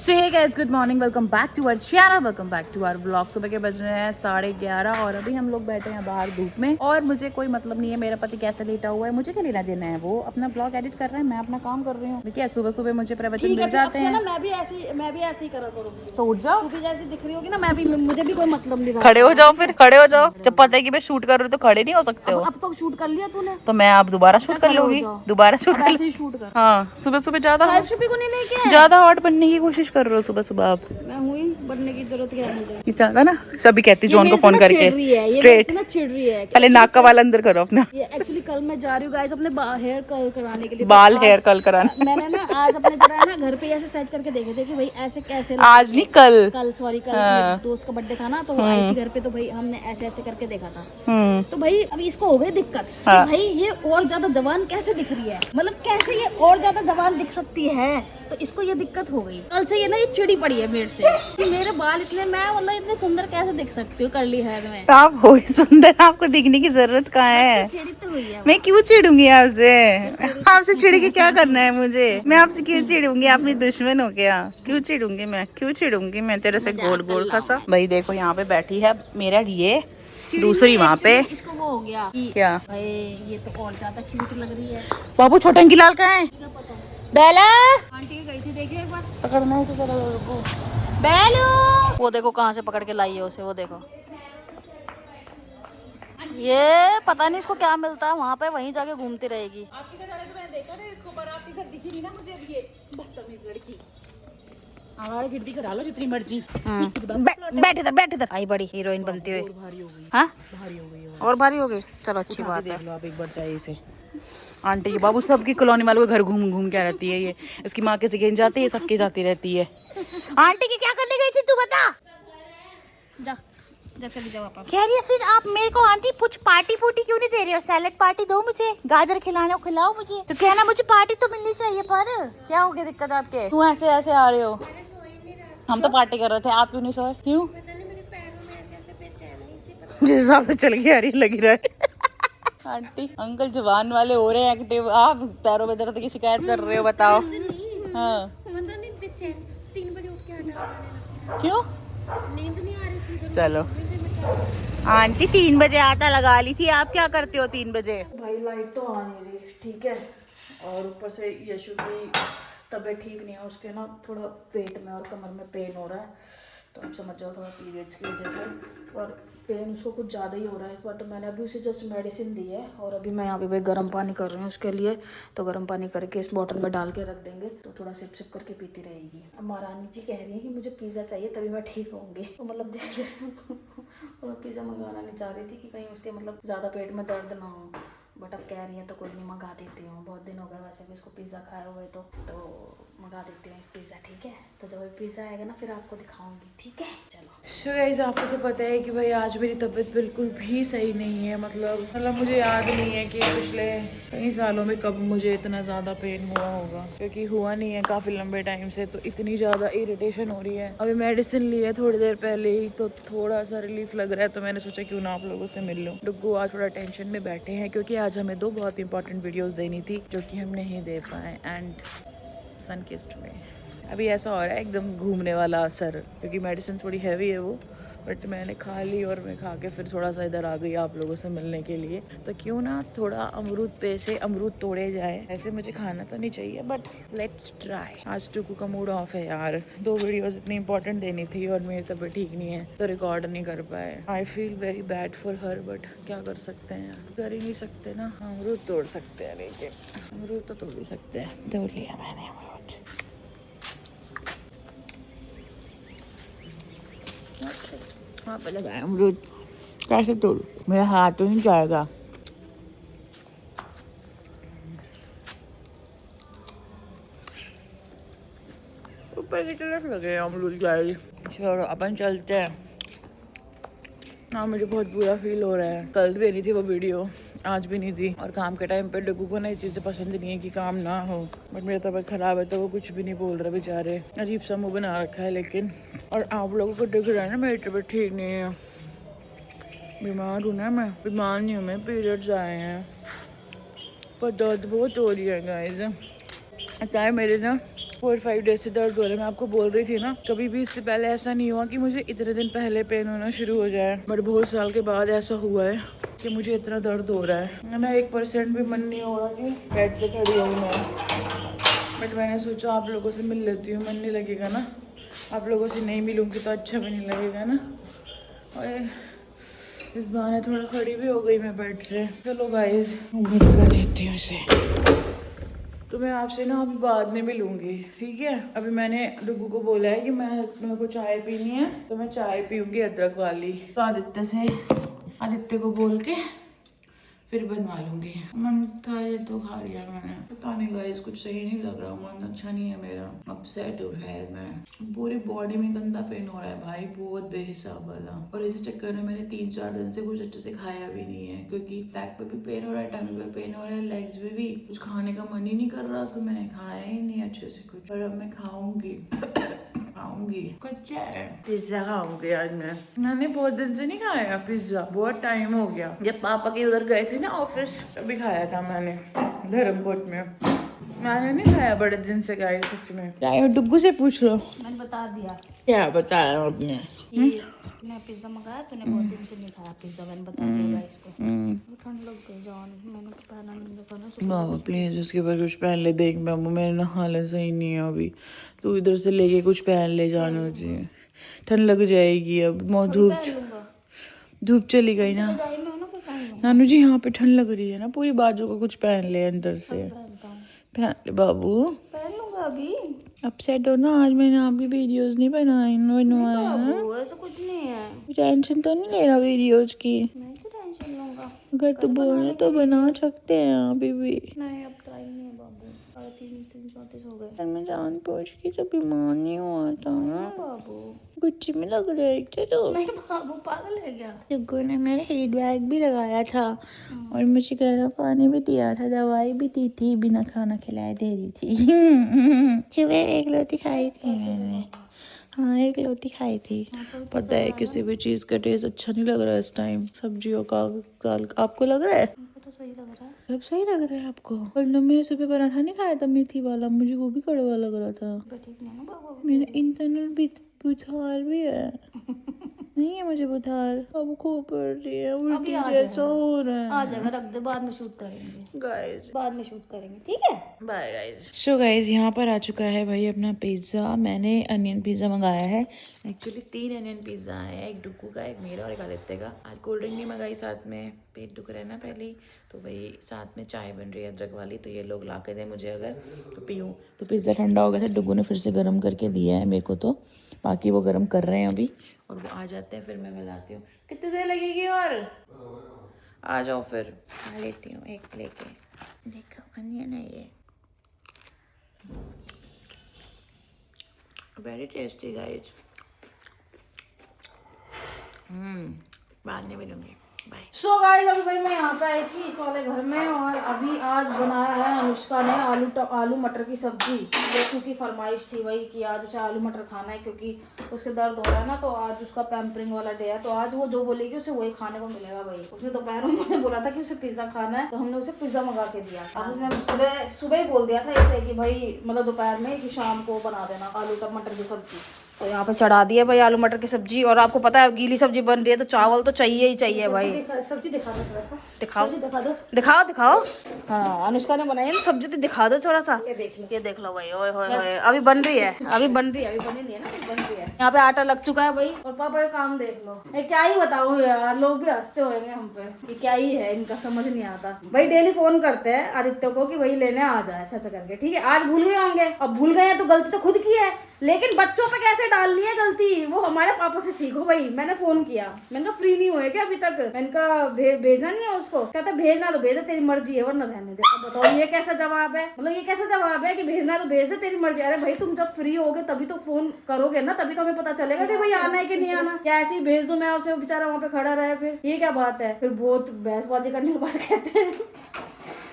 So hey guys, good morning, welcome back to our channel, welcome back to our blog. सुबह के बज रहे हैं 11:30 और अभी हम लोग बैठे हैं बाहर धूप में। और मुझे कोई मतलब नहीं है मेरा पति कैसे लेटा हुआ है, मुझे क्या लेना देना है। वो अपना ब्लॉग एडिट कर रहे हैं, मैं अपना काम कर रही हूँ। देखिए सुबह सुबह मुझे प्रवचन मिल जाते हैं ना। मैं भी ऐसे ही करा करूँगी। तो उठ जाओ, तू भी जैसी दिख रही होगी ना, मुझे भी कोई मतलब नहीं। खड़े हो जाओ, फिर खड़े हो जाओ। जब पता है कि मैं शूट कर रही हूँ तो खड़े नहीं हो सकते हो। अब तो शूट कर लिया तूने, तो मैं अब दोबारा शूट कर लूंगी। दोबारा शूट कर। हाँ, सुबह सुबह ज्यादा हॉट बनने की कोशिश कर रहे हो सुबह सुबह आप। मैं हुई बनने की जरूरत क्या है मुझे। चाहता ना सभी कहती जॉन को फोन करके स्ट्रेट चिढ़ रही है। पहले नाक का वाल अंदर करो अपना। एक्चुअली कल मैं जा रही हूँ गाइस अपने हेयर कर्ल कराने के लिए। बाल हेयर कर्ल कराने मैंने ना आज अपने जरा है ना घर पे ऐसे सेट करके देखे थे कि भाई ऐसे कैसे। आज नहीं कल सॉरी कल मेरे दोस्त का बर्थडे था ना, तो वो आई थी घर पे, तो भाई हमने ऐसे ऐसे करके देखा था। तो भाई अभी इसको हो गई दिक्कत कि भाई ये और ज्यादा जवान कैसे दिख रही है, मतलब कैसे ये और ज्यादा जवान दिख सकती है। तो इसको ये दिक्कत हो गई कल से, ये ना ये चिड़ी पड़ी है मेरे से कि मेरे बाल इतने, मैं मतलब इतने सुंदर कैसे दिख सकती हूँ कर्ली हेयर में। तो आप हो ही सुंदर, आपको दिखने की जरूरत कहाँ है। चिड़ी तो हुई है। मैं क्यों चिड़ूंगी आपसे? आपसे चिड़ के क्या करना है मुझे? मैं आपसे क्यों चिड़ूंगी? आप मेरी दुश्मन हो क्या? क्यों चिड़ूंगी मैं? क्यों चिड़ूंगी मैं तेरे से? गोल गोल फंसा भाई। देखो यहाँ पे बैठी है मेरा ये दूसरी वहाँ पे। इसको वो हो गया क्या भाई, ये तो और ज्यादा क्यूट लग रही है। बाबू छोटा अंकी लाल कहाँ है? बेला आंटी गई थी, देखिए एक बार पकड़ना है इसे। बेलू वो देखो कहाँ से पकड़ के लाई है उसे, वो देखो। ये पता नहीं इसको क्या मिलता है वहाँ पे, वहीं जाके घूमती रहेगी। आपके घर वाले तो मैंने देखा था इसको, पर आपके घर दिखी नहीं ना मुझे। अब ये बदतमीज लड़की हमारे गिरदी करा लो जितनी मर्जी। बैठ इधर आई बड़ी हीरोइन बनती हुई। भारी हो गई। हाँ भारी हो गई और भारी हो गई। चलो अच्छी बात है। आप एक बार चाहिए इसे। आंटी के बाबू सबकी कॉलोनी वालों के घर घूम घूम के रहती है ये। इसकी माँ किसी के जाती है, सबके जाती रहती है। आंटी की क्या करने गई थी तू बता? जा जा चली जा वापस। कह रही है फिर आप मेरे को आंटी कुछ पार्टी पुर्टी क्यों नहीं दे रही हो? सैलेड पार्टी दो मुझे, गाजर खिलाना खिलाओ मुझे। तो कहना मुझे पार्टी तो मिलनी चाहिए। पर क्या हो गया दिक्कत आपके? क्यों ऐसे ऐसे आ रहे हो? हम तो पार्टी कर रहे थे, आप क्यों नहीं सोए? क्यों? जिस हिसाब से चल के आ रही लगी रहा है। आंटी अंकल जवान वाले हो रहे हैं एक्टिव, आप पैरों में दर्द की शिकायत कर रहे हो, बताओ। हाँ 3 बजे उठ के क्यों? नींद नहीं आ रही थी। चलो आंटी 3 बजे आटा लगा ली थी, आप क्या करते हो 3 बजे? भाई लाइट तो आ नहीं रही, ठीक है। और ऊपर से यशु की तबीयत ठीक नहीं है, उसके ना थोड़ा पेट में और कमर में पेन हो रहा है। तो आप समझ जाओ थोड़ा पीरियड्स की वजह से, और पेन उसको कुछ ज़्यादा ही हो रहा है इस बार। तो मैंने अभी उसे जस्ट मेडिसिन दी है, और अभी मैं यहाँ पे भाई गर्म पानी कर रही हूँ उसके लिए। तो गर्म पानी करके इस बॉटल में डाल के रख देंगे, तो थोड़ा सिप सिप करके पीती रहेगी। अब महारानी जी कह रही है कि मुझे पिज़्ज़ा चाहिए तभी मैं ठीक होंगी। तो मतलब और पिज़्ज़ा मंगवाना नहीं चाह रही थी कि कहीं उसके मतलब ज़्यादा पेट में दर्द ना हो। बट अब कह रही है तो कोई नहीं, मंगा देती हूँ। बहुत दिन हो गए वैसे भी उसको पिज़्ज़ा खाए हुए, तो मंगा देती हूँ पिज़्ज़ा, ठीक है। तो जब पिज़्ज़ा आएगा ना फिर आपको दिखाऊंगी, ठीक है। चलो सो गाइस, आपको तो पता है कि भाई आज मेरी तबीयत बिल्कुल भी सही नहीं है। मतलब मुझे याद नहीं है कि पिछले कई सालों में कब मुझे इतना ज़्यादा पेन हुआ होगा, क्योंकि हुआ नहीं है काफ़ी लंबे टाइम से। तो इतनी ज़्यादा इरिटेशन हो रही है। अभी मेडिसिन ली है थोड़ी देर पहले ही, तो थोड़ा सा रिलीफ लग रहा है। तो मैंने सोचा क्यों ना आप लोगों से मिल लूँ। डुग्गू आज थोड़ा टेंशन में बैठे हैं, क्योंकि आज हमें 2 बहुत इंपॉर्टेंट वीडियोज़ देनी थी जो कि हम नहीं दे पाए। एंड सनकिस्ट में अभी ऐसा हो रहा है एकदम घूमने वाला असर, क्योंकि मेडिसिन थोड़ी हैवी है वो, बट मैंने खा ली। और मैं खा के फिर थोड़ा सा इधर आ गई आप लोगों से मिलने के लिए। तो क्यों ना थोड़ा अमरूद पे से अमरूद तोड़े जाए। ऐसे मुझे खाना तो नहीं चाहिए, बट लेट्स ट्राई। आज टुकू का मूड ऑफ है यार। 2 वीडियोस इतनी इंपॉर्टेंट देनी थी और मेरी तबीयत ठीक नहीं है, तो रिकॉर्ड नहीं कर पाए। I feel very bad for her, but क्या कर सकते हैं, कर ही नहीं सकते ना। अमरूद तोड़ सकते हैं, लेकिन अमरूद तो तोड़ ही सकते हैं। तोड़ लिया मैंने अमरूद। वहाँ पे लगाया अमरूद, कैसे तोड़ू? मेरा हाथ तो नहीं जाएगा। ऊपर की तरफ लगे अमरूद जाएगी। चलो अपन चलते हैं ना। मुझे बहुत बुरा फील हो रहा है। कल भी नहीं थी वो वीडियो, आज भी नहीं थी। और काम के टाइम पे डुगू को नई चीज़ें पसंद नहीं है कि काम ना हो, बट मेरी तबीयत खराब है तो वो कुछ भी नहीं बोल रहा बेचारे। अजीब सा मुँह बना रखा है लेकिन। और आप लोगों को दिख रहा है ना मेरी तबीयत ठीक नहीं है। बीमार हूँ ना मैं, बीमार नहीं हूँ मैं, पीरियड्स आए हैं पर दर्द बहुत हो रही है गाइस। क्या है मेरे ना 4-5 डेज से दर्द हो रहा है। मैं आपको बोल रही थी ना, कभी भी इससे पहले ऐसा नहीं हुआ कि मुझे इतने दिन पहले पेन होना शुरू हो जाए, बट बहुत साल के बाद ऐसा हुआ है कि मुझे इतना दर्द हो रहा है। मैं 1% भी मन नहीं हो रहा कि बेड से खड़ी हूँ मैं, बट मैंने सोचा आप लोगों से मिल लेती हूँ, मन नहीं लगेगा ना, आप लोगों से नहीं मिलूँगी तो अच्छा भी नहीं लगेगा ना। और इस बहाने थोड़ा खड़ी भी हो गई मैं बेड से। चलो गाइस उम्मीद कर देती हूँ इसे, तो मैं आपसे ना अभी बाद में मिलूंगी, ठीक है। अभी मैंने डुगू को बोला है कि मेरे को चाय पीनी है, तो मैं चाय पीऊंगी अदरक वाली। तो आदित्य को बोल के फिर बनवा लूंगी। मन था ये तो खा लिया मैंने। पता नहीं गाइस कुछ सही नहीं लग रहा, मन अच्छा नहीं है मेरा, अपसेट हूँ शायद मैं। पूरी बॉडी में गंदा पेन हो रहा है भाई, बहुत बेहिसाब वाला। और इसी चक्कर में मैंने 3-4 दिन से कुछ अच्छे से खाया भी नहीं है, क्योंकि बैक पे भी पेन हो रहा है, टमी पे पेन हो रहा है, लेग्स पे भी। कुछ खाने का मन ही नहीं कर रहा, तो मैंने खाया ही नहीं अच्छे से कुछ। और अब मैं खाऊंगी कच्चा है, पिज्जा खाऊंगी आज मैंने बहुत दिन से नहीं खाया पिज्जा, बहुत टाइम हो गया। जब पापा के उधर गए थे ना ऑफिस, तभी खाया था मैंने धर्मकोट में। मैंने नहीं खाया बड़े दिन से गाइस, सच में। चाहे डुग्गू से पूछ लो, मैंने बता दिया। क्या बताया आपने? मैं पिज्जा मंगाया, तूने बहुत दिन से नहीं खाया पिज्जा, मैंने बता दिया इसको। ठंड लग गई जान, मैंने तो पहना नहीं देखा ना। बाबा प्लीज उसके ऊपर कुछ पहन ले। देख बाबू मेरे ना हालत सही नहीं है अभी, तू इधर से लेके कुछ पहन ले जानो जी, ठंड लग जाएगी। अब धूप चली गई ना नानू जी, यहाँ पे ठंड लग रही है ना, पूरी बाजू का कुछ पहन ले अंदर से, पहन ले बाबू। पहन लूंगा अभी। अपसेट हो ना, आज मैंने आपकी वीडियोस नहीं बनवाया, ऐसा कुछ नहीं है। टेंशन तो नहीं ले रहा वीडियोस की? मैं क्यों टेंशन लूंगा, अगर तू बोले तो बना सकते हैं अभी भी। नहीं अब टाइम नहीं है बाबू, 3:34 हो गए। मैं जान पहुँच की तो बीमार नहीं हुआ था बाबू, गुच्ची में लग रहे थे तो। नहीं बाबू पागल है क्या? डुग्गू ने मेरे हेड बैग भी लगाया था और मुझे गर्म पानी भी दिया था, दवाई भी दी थी, बिना खाना खिलाए दे दी थी। सुबह 1 रोटी खाई थी मैंने, हाँ 1 रोटी खाई थी। पता है किसी भी चीज़ का टेस्ट अच्छा नहीं लग रहा है इस टाइम, सब्जियों का दाल। आपको लग रहा है? तो सही लग रहा है, सब सही लग रहा है आपको? और ना मैंने सुबह पराठा नहीं खाया था मेथी वाला, मुझे वो भी कड़वा लग रहा था। ठीक नहीं ना बाबू, मेरा इंटरनल बुखार भी है। नहीं है मुझे बुखार, अब खूब पड़ रही है, उल्टी जैसा हो रहा है। आ जाएगा, रख दे, बाद में शूट करेंगे गाइस, बाद में शूट करेंगे, ठीक है। Bye guys. सो गाइस यहाँ पर आ चुका है भाई अपना पिज़्ज़ा। मैंने अनियन पिज़्ज़ा मंगाया है, एक्चुअली 3 अनियन पिज़्ज़ा है, एक डुक्कू का, एक मेरा और एक आदित्य का। आज कोल्ड ड्रिंक नहीं मंगाई साथ में, पेट दुख रहा है ना पहले ही, तो भाई साथ में चाय बन रही है अदरक वाली, तो ये लोग ला के दे मुझे अगर तो पीऊँ। तो पिज़्ज़ा ठंडा हो गया था, डुग्गू ने फिर से गर्म करके दिया है मेरे को, तो बाकी वो गर्म कर रहे हैं अभी, और वो आ जाते हैं फिर मैं मिलाती हूँ। कितनी देर लगेगी? और आ जाओ फिर खा लेती हूँ एक लेके। देखो अनियन है ये, वेरी टेस्टी गाइस। बाद में मिलूंगी, बाय। सो गाइस अभी भाई मैं यहाँ पे आई थी इस वाले घर में, और अभी आज बनाया है अनुष्का ने आलू मटर की सब्जी। देखो की फरमाइश थी भाई कि आज उसे आलू मटर खाना है, क्योंकि उसके दर्द हो रहा है ना, तो आज उसका पैम्परिंग वाला डे है, तो आज वो जो बोलेगी उसे वही खाने को मिलेगा भाई। उसने दोपहर में मुझे बोला था कि उसे पिज्जा खाना है, तो हमने उसे पिज्जा मंगा के दिया। अब उसने सुबह ही बोल दिया था इसे कि भाई मतलब दोपहर में कि शाम को बना देना आलू मटर की सब्जी। तो यहाँ पे चढ़ा दिया भाई आलू मटर की सब्जी, और आपको पता है गीली सब्जी बन रही है तो चावल तो चाहिए ही चाहिए भाई। सब्जी दिखा दो थोड़ा सा, दिखाओ। हाँ अनुष्का ने बनाई है सब्जी, तो दिखा दो थोड़ा सा। ये देख लो भाई, ओए होए अभी बन रही है, अभी बनी नहीं है ना, बन रही है। यहाँ पे आटा लग चुका है भाई, और पापा का काम देख लो। क्या ही बताऊँ यार, लोग भी हंसते होंगे हम पे, ये क्या ही है इनका, समझ नहीं आता भाई। डेली फोन करते हैं आदित्य को कि भाई लेने आ जाए ऐसा करके, ठीक है। आज भूल गए होंगे, अब भूल गए हैं तो गलती तो खुद की है, लेकिन बच्चों पे कैसे डालनी है गलती, वो हमारे पापा से सीखो भाई। मैंने फोन किया, मैंने कहा फ्री नहीं हुए क्या अभी तक, मैंने कहा भेजना नहीं है उसको, कहता भेजना तो भेज दे, तेरी मर्जी है वरना रहने दे। अब बताओ ये कैसा जवाब है, मतलब ये कैसा जवाब है कि भेजना तो भेज दे, तेरी मर्जी। अरे भाई तुम जब फ्री होगे तभी तो फोन करोगे ना, तभी तो हमें पता चलेगा कि भाई आना है कि नहीं आना। क्या ऐसे ही भेज दो मैं उसे, बेचारा वहाँ पे खड़ा रहे, फिर ये क्या बात है। फिर बहुत बहसबाजी करने के बाद कहते हैं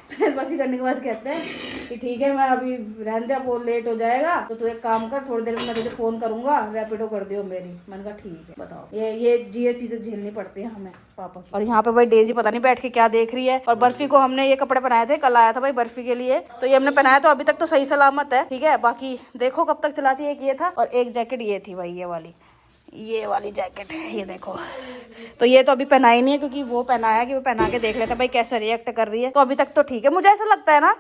बहसबाजी करने के बाद कहते हैं कि ठीक है मैं अभी रहने दे, वो लेट हो जाएगा तो तू एक काम कर, थोड़ी देर में मैं तुझे फोन करूंगा, रैपिडो कर दियो मेरी। मैंने कहा ठीक है। बताओ ये चीजें झेलनी पड़ती है हमें पापा की। और यहाँ पे भाई डेजी पता नहीं बैठ के क्या देख रही है। और बर्फी को हमने ये कपड़े पहनाए थे, कल आया था भाई बर्फी के लिए, तो ये हमने पहनाया, तो अभी तक तो सही सलामत है, ठीक है। बाकी देखो कब तक चलाती है। एक ये था और एक जैकेट ये थी भाई, ये वाली जैकेट है, ये देखो। तो ये तो अभी पहनाई नहीं है क्योंकि वो पहनाया कि वो पहना के देख लेते भाई कैसे रिएक्ट कर रही है। तो अभी तक तो ठीक है, मुझे ऐसा लगता है ना।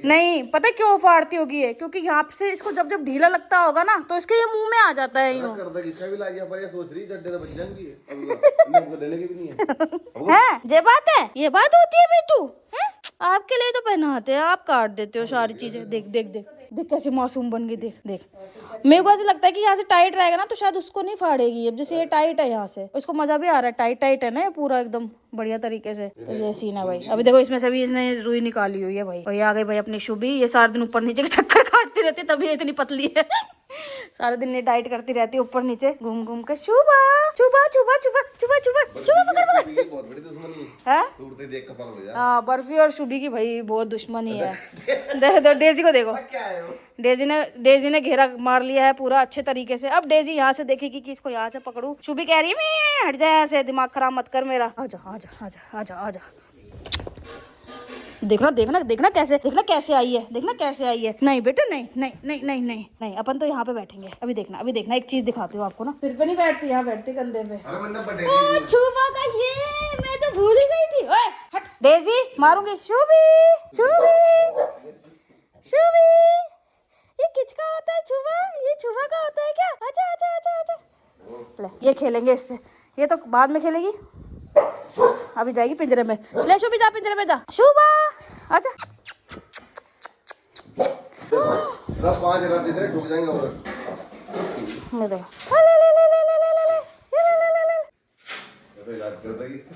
नहीं पता क्यों फाड़ती होगी ये, क्योंकि यहाँ से इसको जब जब ढीला लगता होगा ना तो इसके ये मुंह में आ जाता है यूं। है ये बात है, ये बात होती है बेटू। आपके लिए तो पहनाते हैं, आप काट देते हो सारी चीजें। देख देख देख देख कैसे मासूम बन गई, देख देख। मेरे को ऐसा लगता है कि यहाँ से टाइट रहेगा ना तो शायद उसको नहीं फाड़ेगी। अब जैसे ये टाइट है यहाँ से, उसको मजा भी आ रहा है, टाइट टाइट है ना ये पूरा एकदम बढ़िया तरीके से। तो ये सीन है भाई। अभी देखो इसमें से भी इसने रुई निकाली हुई है भाई। और ये आ गई भाई अपनी शुभी, ये सारे दिन ऊपर नीचे के चक्कर काटती रहती है तभी इतनी पतली है। सारे दिन ये डाइट करती रहती है ऊपर नीचे घूम घूम के। शुभा शुभा शुभा शुभा शुभा शुभा शुभा पकड़ पकड़। बहुत बड़ी दुश्मनी है, टूटते देख के पागल हो जा। हाँ बर्फी और शुभी की भाई बहुत दुश्मनी है। देखो डेजी को देखो, डेजी ने घेरा मार लिया है पूरा अच्छे तरीके से। अब डेजी यहाँ से देखेगी कि इसको यहाँ से पकड़ू। शुभी कह रही है मैं हट जाए ऐसे, दिमाग खराब मत कर मेरा। आजा आजा आजा आजा आजा। देखना देखना देखना कैसे, देखना कैसे आई है, देखना कैसे आई है। नहीं बेटा नहीं नहीं नहीं नहीं नहीं नहीं, अपन तो यहाँ पे बैठेंगे। अभी देखना अभी देखना, एक चीज दिखाती हूँ आपको ना। सिर पे नहीं बैठती, यहाँ बैठती कंधे पे। छुपा का ये मैं तो भूल ही गई थी। ओए हट डेजी, मारूंगी। शुभी शुभी शुभी, ये किसका होता है छुपा? ये छुपा का होता है क्या? आजा आजा आजा आजा। ले ये खेलेंगे इससे, ये तो बाद में खेलेगी, अभी जाएगी पिंजरे में। ले शुभी जा पिंजरे में जा। शुभा आजा। डूब जाएंगे और ले ले ले ले ले ले ले ले ले ले। तो इलाज करता है इसका।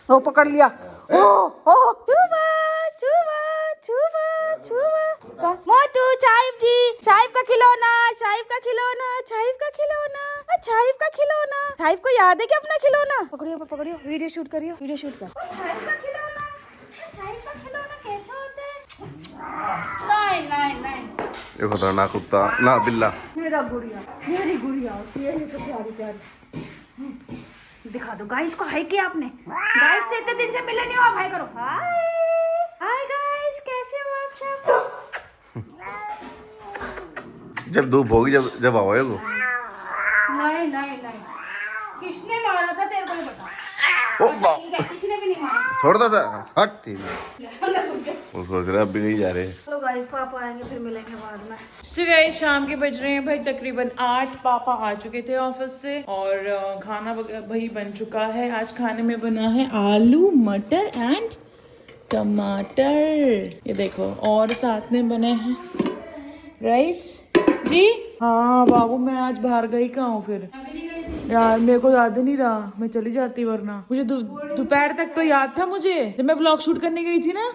वो पकड़ लिया। ओ ओ शुभा शुभा शुभा शुभा। मोटू साहिब जी, साहिब का खिलौना, साहिब का खिलौना, साहिब का खिलौना, साहिब का खिलौना। साहिब को याद है कि अपना खिलौना? पकड़ियो पकड़ियो, वीडियो शूट करियो, वीडियो शूट कर। साहिब का खिलौना, साहिब का खिलौना कैसा होता है? नहीं नहीं नहीं, ये खतरनाक कुत्ता ना बिल्ला। मेरा गुड़िया, मेरी गुड़िया होती है ये तो प्यारी प्यारी। दिखा दो गाइस को, हाय किया आपने? गाइस से इतने दिन से मिले नहीं हो आप, हाय करो। हाय हाय गाइस, कैसे हो आप सब? जब धूप होगी जब आओगे वो। नहीं नहीं नहीं, किसने मारा था तेरे को नहीं पता? ओ वाह, किसी ने भी नहीं मारा। छोड़ दो सर, हट ठीक है। वो सोच रहे अब भी नहीं जा रहे। चलो गाइस पापा आएंगे फिर मिलेंगे बाद में। सो गाइस शाम के बज रहे हैं भाई तकरीबन 8। पापा आ चुके थे ऑफिस से और खाना भाई बन चुका है। आज खाने में बना है आलू मटर एंड टमाटर, ये देखो। और साथ में बने हैं राइस जी। हाँ बाबू मैं आज बाहर गई कहाँ हूँ फिर यार, मेरे को याद ही नहीं रहा, मैं चली जाती वरना। मुझे दोपहर तक तो याद था, मुझे जब मैं व्लॉग शूट करने गई थी ना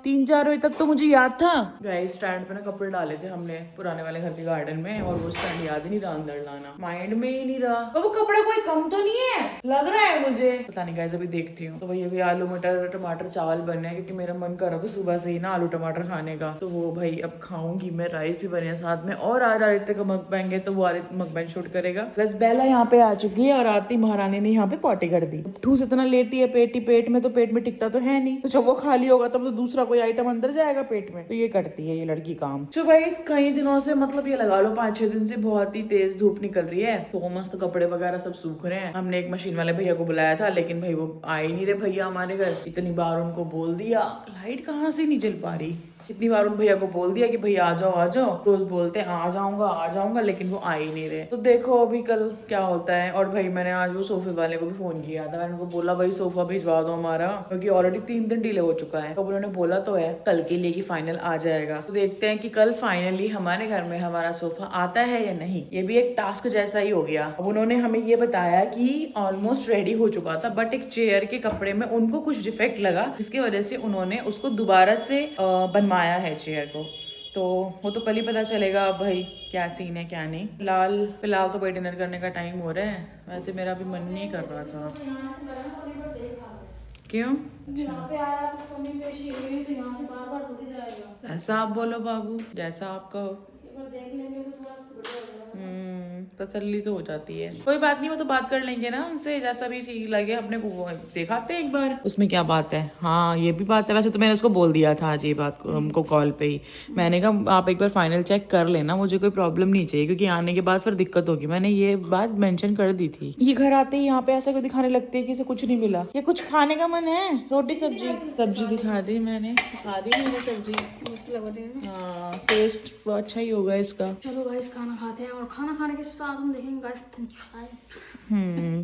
3-4 बजे तक तो मुझे याद था। गाइस स्टैंड पे ना कपड़े डाले थे हमने पुराने वाले घर के गार्डन में, और वो स्टैंड याद ही नहीं रहा अंदर लाना, माइंड में ही नहीं रहा। तो वो कपड़े कोई कम तो नहीं है लग रहा है मुझे, पता नहीं गाइस अभी देखती हूँ। तो वही अभी आलू मटर टमाटर चावल बनने हैं क्योंकि मेरा मन कर रहा था सुबह से ही ना आलू टमाटर खाने का, तो वो भाई अब खाऊंगी मैं। राइस भी बने हैं साथ में, और आज आदित्य का मकबैंग है तो वो मकबैंग शूट करेगा। प्लस बेला यहाँ पे आ चुकी है और आती महारानी ने यहाँ पे पॉटी कर दी। ठूस इतना लेती है पेट में, तो पेट में टिकता तो है नहीं, तो जब वो खाली होगा तब तो दूसरा कोई आइटम अंदर जाएगा पेट में, तो ये करती है ये लड़की काम। तो भाई कई दिनों से, मतलब ये लगा लो 5-6 दिन से बहुत ही तेज धूप निकल रही है, तो मस्त कपड़े वगैरह सब सूख रहे हैं। हमने एक मशीन वाले भैया को बुलाया था लेकिन भाई वो आ ही नहीं रहे भैया हमारे घर। इतनी बार उनको बोल दिया, लाइट कहाँ से नहीं जल पा रही, इतनी बार उन भैया को बोल दिया कि भैया आ जाओ, रोज बोलते हैं आ जाऊंगा लेकिन वो आ ही नहीं रहे। तो देखो अभी कल क्या होता है। और भाई मैंने आज वो सोफे वाले को भी फोन किया था, मैंने उनको बोला भाई सोफा भिजवा दो हमारा, क्योंकि ऑलरेडी 3 दिन डिले हो चुका है। तो उन्होंने बोला तो है कल के लिए कि फाइनल आ जाएगा, तो देखते हैं कि कल फाइनली हमारे घर में हमारा सोफा आता है या नहीं। ये भी एक टास्क जैसा ही हो गया। अब उन्होंने हमें ये बताया कि ऑलमोस्ट रेडी हो चुका था, बट एक चेयर के कपड़े में उनको कुछ डिफेक्ट लगा जिसकी वजह से उन्होंने उसको दोबारा से बनवाया है चेयर को। तो वो तो कल ही पता चलेगा अब भाई क्या सीन है क्या नहीं। फिलहाल तो भाई डिनर करने का टाइम हो रहा है। वैसे मेरा भी मन नहीं कर रहा था। क्यों? यहाँ पे आया तो कमी पेशी हुई तो यहाँ से बार थोड़ी जाएगा। ऐसा आप बोलो बाबू, जैसा आप कहो। एक बार देख लेंगे तो थोड़ा सुधर जाएगा। तसल्ली तो हो जाती है। कोई बात नहीं, वो तो बात कर लेंगे ना उनसे, जैसा भी ठीक लगे। अपने को वो दिखाते हैं एक बार, उसमें क्या बात है। हाँ ये भी बात है। वैसे तो मैंने उसको बोल दिया था आज ये बात हमको कॉल पे ही। मैंने कहा आप एक बार फाइनल चेक कर लेना, मुझे कोई प्रॉब्लम नहीं चाहिए, क्योंकि आने के बाद फिर दिक्कत होगी। मैंने ये बात मेंशन कर दी थी। ये घर आते ही यहाँ पे ऐसा क्यों दिखाने लगते हैं कि इसे कुछ नहीं मिला, ये कुछ खाने का मन है। रोटी सब्जी दिखा दी मैंने, सब्जी। मस्त लग रही है। हाँ टेस्ट तो अच्छा ही होगा इसका। चलो गाइस खाना खाते हैं और खाना खाने के साथ हम देखेंगे गाइस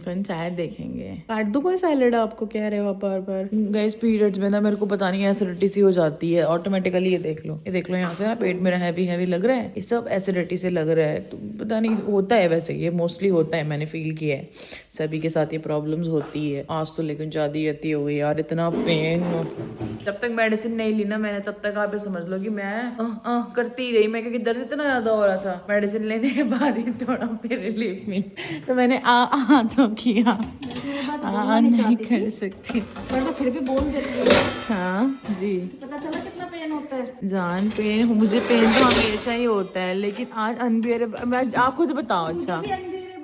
पंचायत देखेंगे। काट दो कोई सैलेड, आपको कह रहे हो आप बार बार। गाइस पीरियड्स में ना मेरे को पता नहीं एसिडिटी सी हो जाती है ऑटोमेटिकली। ये देख लो यहाँ से ना पेट मेरा हैवी लग रहा है। ये सब एसिडिटी से लग रहा है। तो पता नहीं होता है, वैसे ये मोस्टली होता है, मैंने फील किया है। सभी के साथ ये प्रॉब्लम्स होती है। आज तो लेकिन ज्यादा अति हो गई यार, इतना पेन। जब तक मेडिसिन नहीं ली ना मैंने, तब तक आप ये समझ लो कि मैं करती ही रही। मैं क्योंकि दर्द इतना ज्यादा हो रहा था, मेडिसिन लेने के बाद ही थोड़ा फिर रिलीफ मिली। तो मैंने तो किया। नहीं कर सकती पर तो फिर भी बोल देती है। हाँ जी। पता चला कितना पेन होता है। जान पेन, मुझे पेन तो हमेशा ही होता है, लेकिन आज अनबियरेबल। आप खुद बताओ। अच्छा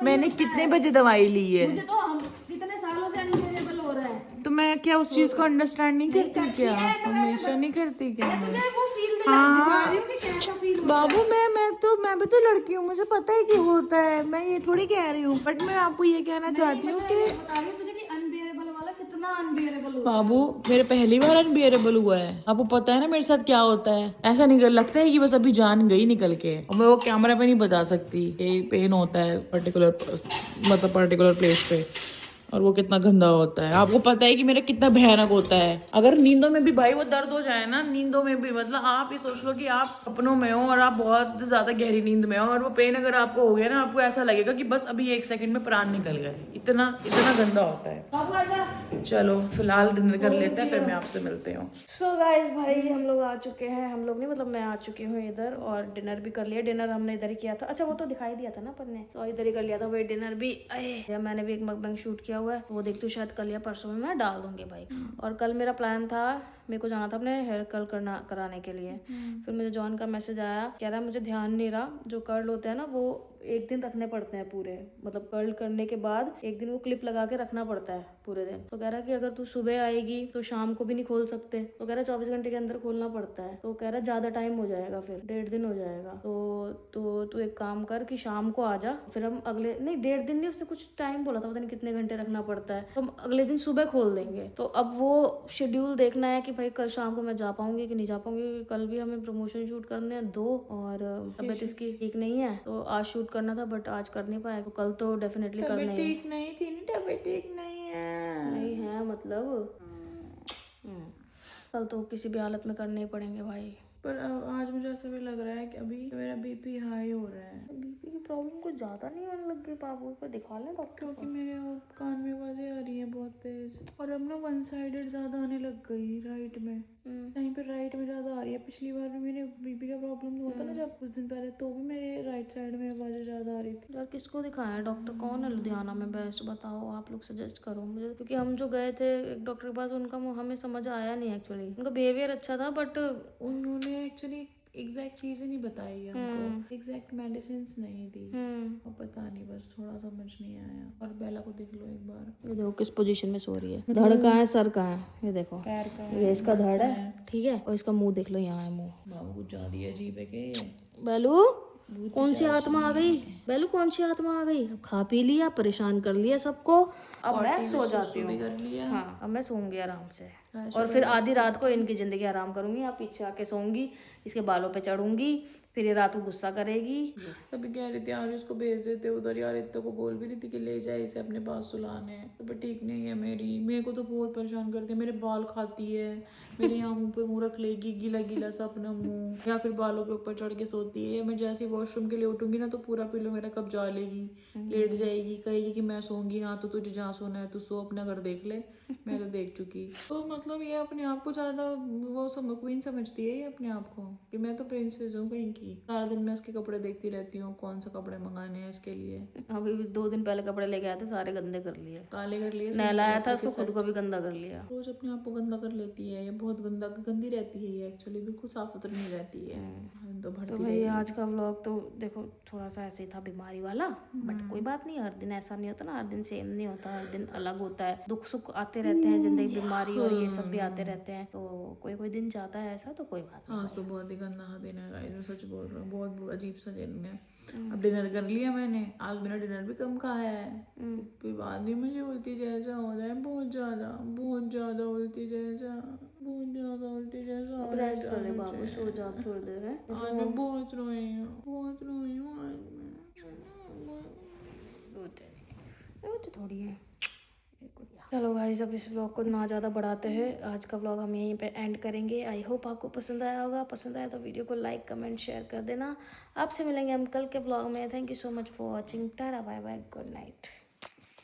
मैंने कितने बजे दवाई ली है? मुझे तो हम इतने सालों से अनबियरेबल हो रहा है। तो मैं क्या उस चीज को अंडरस्टैंड नहीं करती क्या? हमेशा नहीं करती क्या मैं? वो फील हाँ कि कैसा फील बाबू, मैं भी तो लड़की हूँ, मुझे पता है कि होता है। मैं ये थोड़ी कह रही हूँ, बट मैं आपको ये कहना चाहती हूँ कि बता रही हूँ तुझे कि अनबियरेबल वाला कितना अनबियरेबल होता बाबू मेरे पहली बार अनबियरेबल हुआ है। आपको पता है ना मेरे साथ क्या होता है। ऐसा नहीं लगता है कि बस अभी जान गई निकल के, और मैं वो कैमरा पे नहीं बता सकती कि पेन होता है पर्टिकुलर प्लेस पे, और वो कितना गंदा होता है। आपको पता है कि मेरा कितना भयानक होता है। अगर नींदों में भी भाई वो दर्द हो जाए ना, नींदों में भी, मतलब आप ये सोच लो कि आप सपनों में हो और आप बहुत ज्यादा गहरी नींद में हो, और वो पेन अगर आपको हो गया ना, आपको ऐसा लगेगा कि बस अभी 1 सेकंड में प्राण निकल गए। इतना गंदा होता है। चलो फिलहाल डिनर कर लेते हैं, फिर मैं आपसे मिलते हूँ। सो गाइस भाई हम लोग आ चुके हैं। हम लोग नहीं, मतलब मैं आ चुकी हूँ इधर, और डिनर भी कर लिया। डिनर हमने इधर ही किया था। अच्छा वो तो दिखाई दिया था ना अपन ने, तो इधर ही कर लिया था भाई डिनर भी। मैंने भी एक मकबंग शूट किया हुआ है, वो देखती हूँ शायद कल या परसों में मैं डाल दूंगी भाई। और कल मेरा प्लान था, मेरे को जाना था अपने हेयर कर्ल कराने के लिए। फिर मुझे जॉन का मैसेज आया, कह रहा है मुझे ध्यान नहीं रहा, जो कर्ल होते हैं ना वो 1 दिन रखने पड़ते हैं पूरे, मतलब कर्ल करने के बाद 1 दिन वो क्लिप लगा के रखना पड़ता है पूरे दिन। तो कह रहा है कि अगर तू सुबह आएगी तो शाम को भी नहीं खोल सकते। तो कह रहा है 24 घंटे के अंदर खोलना पड़ता है। तो कह रहा है ज्यादा टाइम हो जाएगा, फिर 1.5 दिन हो जाएगा। तो तू एक काम कर कि शाम को आ जा, फिर हम अगले, नहीं 1.5 दिन नहीं, उसने कुछ टाइम बोला था, पता नहीं कितने घंटे रखना पड़ता है। तो हम अगले दिन सुबह खोल देंगे। तो अब वो शेड्यूल देखना है कि भाई कल शाम को मैं जा पाऊंगी कि नहीं जा पाऊंगी। कल भी हमें प्रमोशन शूट करने हैं 2, और तबीयत इसकी ठीक नहीं है, तो आज शूट करना था बट आज कर नहीं पाया। तो कल तो डेफिनेटली करना है। ठीक नहीं थी, तबीयत ठीक नहीं है मतलब कल तो किसी भी हालत में करने ही पड़ेंगे भाई। पर आज मुझे ऐसा भी लग रहा है कि अभी मेरा बीपी हाई हो रहा है। बीपी की प्रॉब्लम कुछ ज्यादा नहीं होने लग गई बाबू, पर दिखा लें डॉक्टर, क्योंकि मेरे कान में आवाजें आ रही हैं बहुत तेज, और अब ना 1 साइडेड ज्यादा आने लग गई राइट में। कहीं पे राइट में ज्यादा आ रही है। पिछली बार भी मेरे बीपी का प्रॉब्लम हुआ था ना जब कुछ दिन पहले, तो भी मेरे राइट साइड में आवाजें ज्यादा आ रही थी। यार किसको दिखाया है? डॉक्टर कौन है लुधियाना में बेस्ट, बताओ आप लोग, सजेस्ट करो मुझे। क्योंकि हम जो गए थे एक डॉक्टर के पास, उनका हमें समझ आया नहीं एक्चुअली। उनका बिहेवियर अच्छा था बट उन्होंने एक्चुअली एग्जैक्ट चीजें नहीं बताई हमको, एग्जैक्ट मेडिसिन नहीं दी। और पता नहीं, बस थोड़ा समझ नहीं आया। और बेला को देख लो एक बार, ये देखो किस पोजीशन में सो रही है। धड़ कहाँ है, सर कहाँ है, ये देखो पैर का ये इसका धड़ है, ठीक है, और इसका मुंह देख लो, यहाँ है मुंह। बाबू कुछ ज्यादा अजीब है के। बेलू कौन सी आत्मा आ गई? बेलू कौन सी आत्मा आ गई? अब खा पी लिया, परेशान कर लिया सबको, अब मैं सो जाती हूँ। कर लिया। हाँ अब मैं सोऊंगी आराम से, और फिर आधी रात को इनकी जिंदगी आराम करूंगी। आप पीछे आके सोऊंगी, इसके बालों पे चढ़ूंगी, फिर ये रात को गुस्सा करेगी। तभी कह रही थी यार इसको भेज देते उधर, यार इतना को बोल भी रही थी कि ले जाए इसे अपने पास सुलाने। तभी ठीक नहीं है मेरी, मेरे को तो बहुत परेशान करती है। मेरे बाल खाती है, मेरे यहाँ मुंह पे मुंह रख लेगी, गीला गीला सा अपना मुंह, या फिर बालों के ऊपर चढ़ के सोती है। मैं जैसे वॉशरूम के लिए उठूंगी ना तो पूरा पिलो मेरा कब्जा लेगी, लेट जाएगी, कहेगी कि मैं सोऊंगी। हाँ तो तुझे जहाँ सोना है तू सो, अपना घर देख ले, मैं तो देख चुकी। तो मतलब ये अपने आप को ज्यादा वो क्वीन समझती है ये अपने आप को, कि मैं तो प्रिंसेस हूँ कहीं की। सारा दिन मैं इसके कपड़े देखती रहती हूँ, कौन सा कपड़े मंगाने हैं इसके लिए। अभी 2 दिन पहले कपड़े लेके आए थे, सारे गंदे कर लिए, काले कर लिए, नहलाया था उसको, खुद को भी गंदा कर लिया। रोज अपने आप को गंदा कर लेती है, ये बहुत गंदी रहती है ये, एक्चुअली बिल्कुल साफ सुथरी नहीं रहती है। तो तो भरती भाई आज का व्लॉग तो देखो थोड़ा सा ऐसे ही था, बीमारी वाला, बट कोई बात नहीं, हर दिन ऐसा नहीं होता ना, हर दिन सेम नहीं होता, हर दिन अलग होता है, दुख सुख आते रहते हैं, जिंदगी बीमारी और ये सब भी आते रहते हैं, तो कोई कोई दिन जाता है ऐसा, तो कोई बात नहीं। आज तो बहुत ही गंदा दिन है गाइस, मैं सच बोल रहा हूँ, बहुत अजीब सा दिन है। अब डिनर कर लिया मैंने, आज मेरा डिनर भी कम खाया है, फिर बाद में मुझे उल्टी जैसा हो रहा है, बहुत ज्यादा उल्टी जैसा, बहुत ज्यादा उल्टी जैसा। रेस्ट कर ले बाबू, सो जा थोड़ी देर है। आज मैं बहुत रोई हूँ आज मैं। रोते थोड़ी है। चलो गाइस, अब इस व्लॉग को ना ज़्यादा बढ़ाते हैं, आज का व्लॉग हम यहीं पे एंड करेंगे। आई होप आपको पसंद आया होगा, पसंद आया तो वीडियो को लाइक कमेंट शेयर कर देना। आपसे मिलेंगे हम कल के व्लॉग में। Thank you so much for watching. Tata bye bye, good night.